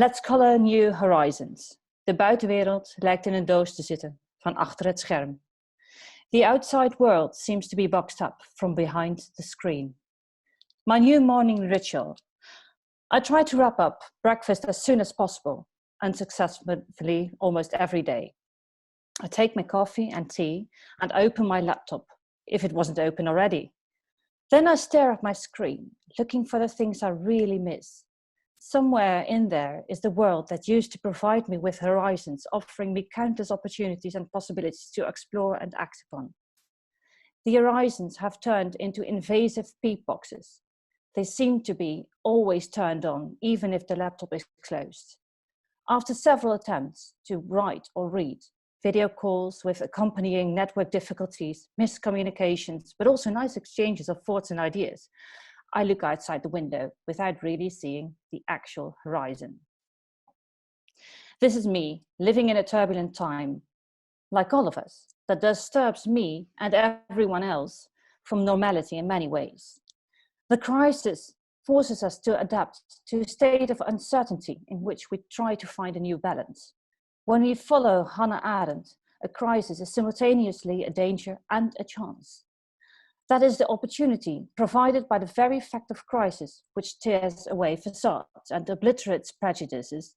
Let's color new horizons. De buitenwereld lijkt in een doos te zitten, van achter het scherm. The outside world seems to be boxed up from behind the screen. My new morning ritual. I try to wrap up breakfast as soon as possible, unsuccessfully almost every day. I take my coffee and tea and open my laptop, if it wasn't open already. Then I stare at my screen, looking for the things I really miss. Somewhere in there is the world that used to provide me with horizons, offering me countless opportunities and possibilities to explore and act upon. The horizons have turned into invasive peep boxes. They seem to be always turned on, even if the laptop is closed. After several attempts to write or read, video calls with accompanying network difficulties, miscommunications, but also nice exchanges of thoughts and ideas, I look outside the window without really seeing the actual horizon. This is me living in a turbulent time, like all of us, that disturbs me and everyone else from normality in many ways. The crisis forces us to adapt to a state of uncertainty in which we try to find a new balance. When we follow Hannah Arendt, a crisis is simultaneously a danger and a chance. That is the opportunity provided by the very fact of crisis, which tears away facades and obliterates prejudices,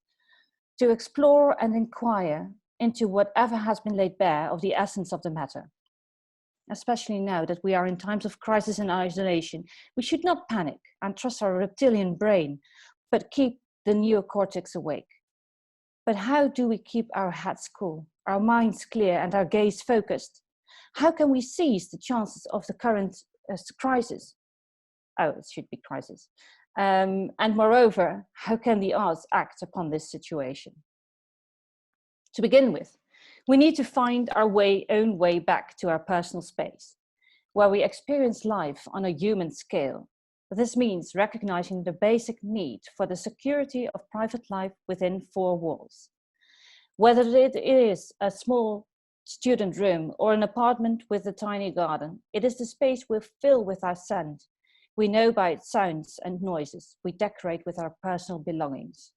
to explore and inquire into whatever has been laid bare of the essence of the matter. Especially now that we are in times of crisis and isolation, we should not panic and trust our reptilian brain, but keep the neocortex awake. But how do we keep our heads cool, our minds clear, and our gaze focused? How can we seize the chances of the current crisis? Oh, it should be crisis. And moreover, how can the arts act upon this situation? To begin with, we need to find our own way back to our personal space, where we experience life on a human scale. This means recognizing the basic need for the security of private life within four walls. Whether it is a small student room or an apartment with a tiny garden, it is the space we fill with our scent. We know by its sounds and noises. We decorate with our personal belongings.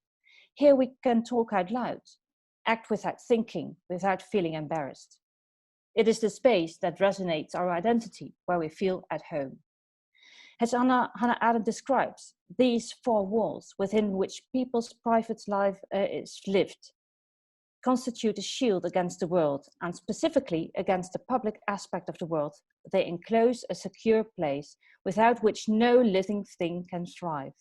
Here we can talk out loud, act without thinking, without feeling embarrassed. It is the space that resonates our identity, where we feel at home. As Hannah Arendt describes, these four walls within which people's private life is lived constitute a shield against the world, and specifically against the public aspect of the world. They enclose a secure place without which no living thing can thrive.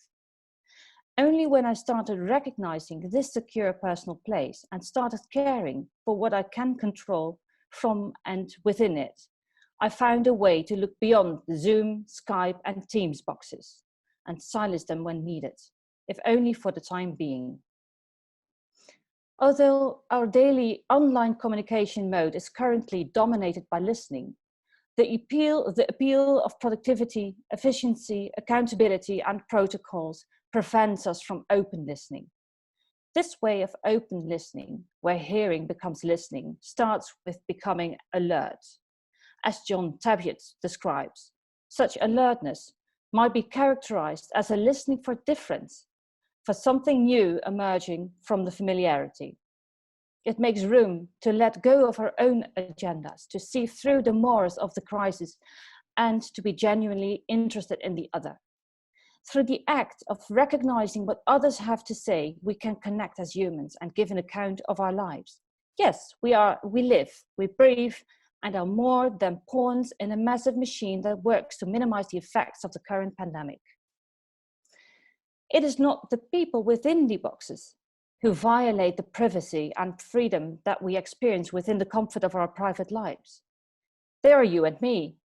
Only when I started recognizing this secure personal place and started caring for what I can control from and within it, I found a way to look beyond the Zoom, Skype, and Teams boxes and silence them when needed, if only for the time being. Although our daily online communication mode is currently dominated by listening, the appeal of productivity, efficiency, accountability, and protocols prevents us from open listening. This way of open listening, where hearing becomes listening, starts with becoming alert. As John Tabiat describes, such alertness might be characterized as a listening for difference, for something new emerging from the familiarity. It makes room to let go of our own agendas, to see through the moors of the crisis, and to be genuinely interested in the other. Through the act of recognizing what others have to say, we can connect as humans and give an account of our lives. Yes, we live, we breathe, and are more than pawns in a massive machine that works to minimize the effects of the current pandemic. It is not the people within the boxes who violate the privacy and freedom that we experience within the comfort of our private lives. They are you and me.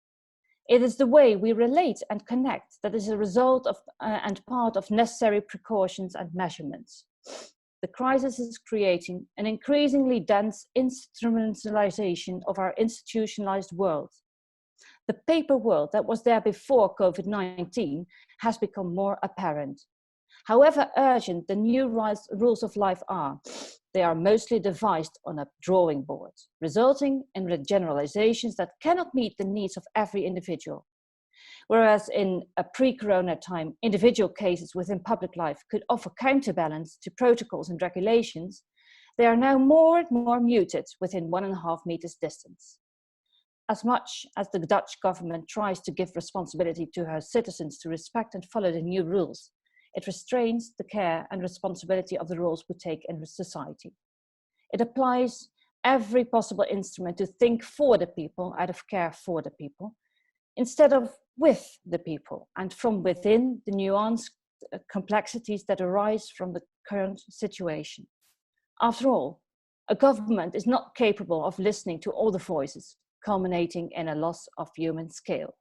It is the way we relate and connect that is a result of and part of necessary precautions and measurements. The crisis is creating an increasingly dense instrumentalization of our institutionalized world. The paper world that was there before COVID-19 has become more apparent. However urgent the new rules of life are, they are mostly devised on a drawing board, resulting in generalizations that cannot meet the needs of every individual. Whereas in a pre-corona time, individual cases within public life could offer counterbalance to protocols and regulations, they are now more and more muted within 1.5 meters distance. As much as the Dutch government tries to give responsibility to her citizens to respect and follow the new rules, it restrains the care and responsibility of the roles we take in society. It applies every possible instrument to think for the people out of care for the people, instead of with the people and from within the nuanced complexities that arise from the current situation. After all, a government is not capable of listening to all the voices, culminating in a loss of human scale.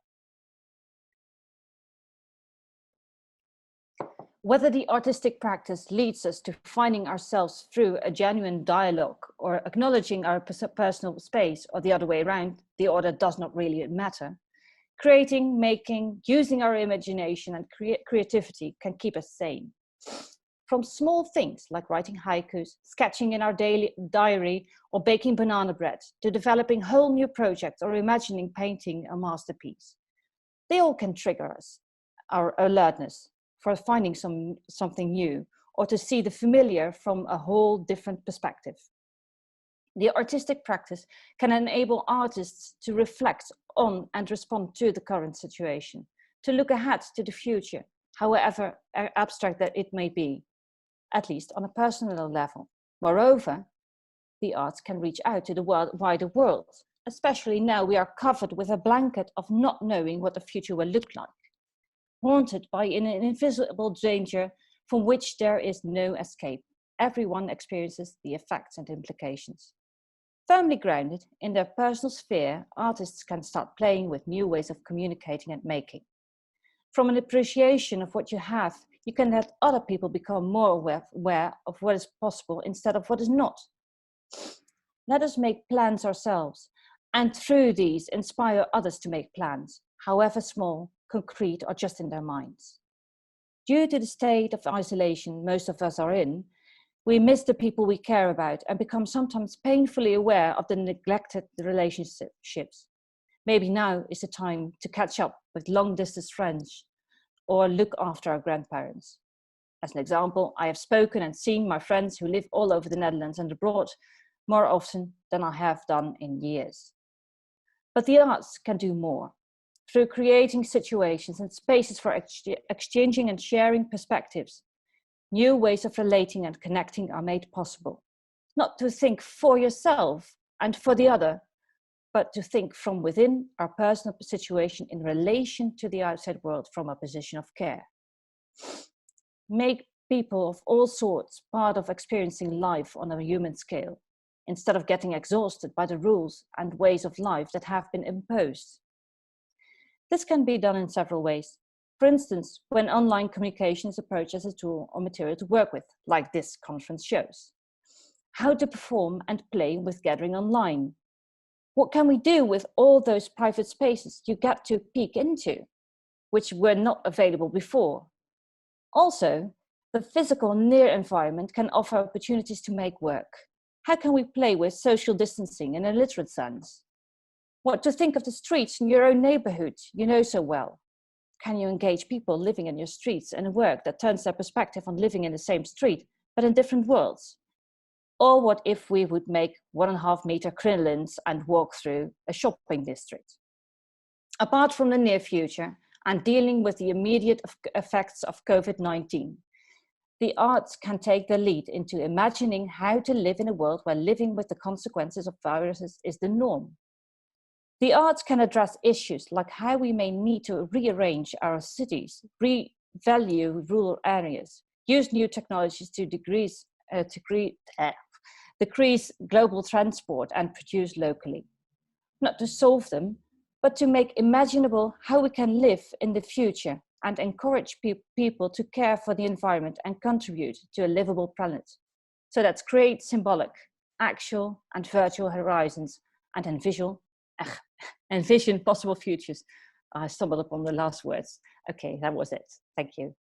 Whether the artistic practice leads us to finding ourselves through a genuine dialogue or acknowledging our personal space, or the other way around, the order does not really matter. Creating, making, using our imagination and creativity can keep us sane. From small things like writing haikus, sketching in our daily diary, or baking banana bread, to developing whole new projects or imagining painting a masterpiece. They all can trigger us, our alertness for finding something new, or to see the familiar from a whole different perspective. The artistic practice can enable artists to reflect on and respond to the current situation, to look ahead to the future, however abstract that it may be, at least on a personal level. Moreover, the arts can reach out to the wider world, especially now we are covered with a blanket of not knowing what the future will look like, haunted by an invisible danger from which there is no escape. Everyone experiences the effects and implications. Firmly grounded in their personal sphere, artists can start playing with new ways of communicating and making. From an appreciation of what you have, you can let other people become more aware of what is possible instead of what is not. Let us make plans ourselves, and through these inspire others to make plans, however small, concrete, or just in their minds. Due to the state of isolation most of us are in, we miss the people we care about and become sometimes painfully aware of the neglected relationships. Maybe now is the time to catch up with long-distance friends or look after our grandparents. As an example, I have spoken and seen my friends who live all over the Netherlands and abroad more often than I have done in years. But the arts can do more. Through creating situations and spaces for exchanging and sharing perspectives, new ways of relating and connecting are made possible. Not to think for yourself and for the other, but to think from within our personal situation in relation to the outside world from a position of care. Make people of all sorts part of experiencing life on a human scale, instead of getting exhausted by the rules and ways of life that have been imposed. This can be done in several ways. For instance, when online communication is approached as a tool or material to work with, like this conference shows. How to perform and play with gathering online. What can we do with all those private spaces you get to peek into, which were not available before? Also, the physical near environment can offer opportunities to make work. How can we play with social distancing in a literal sense? What to think of the streets in your own neighborhood you know so well? Can you engage people living in your streets and work that turns their perspective on living in the same street, but in different worlds? Or what if we would make 1.5 meter crinolines and walk through a shopping district? Apart from the near future and dealing with the immediate effects of COVID-19, the arts can take the lead into imagining how to live in a world where living with the consequences of viruses is the norm. The arts can address issues like how we may need to rearrange our cities, revalue rural areas, use new technologies to decrease global transport and produce locally. Not to solve them, but to make imaginable how we can live in the future and encourage people to care for the environment and contribute to a livable planet. So let's create symbolic, actual and virtual horizons and envision possible futures. I stumbled upon the last words. Okay, that was it. Thank you.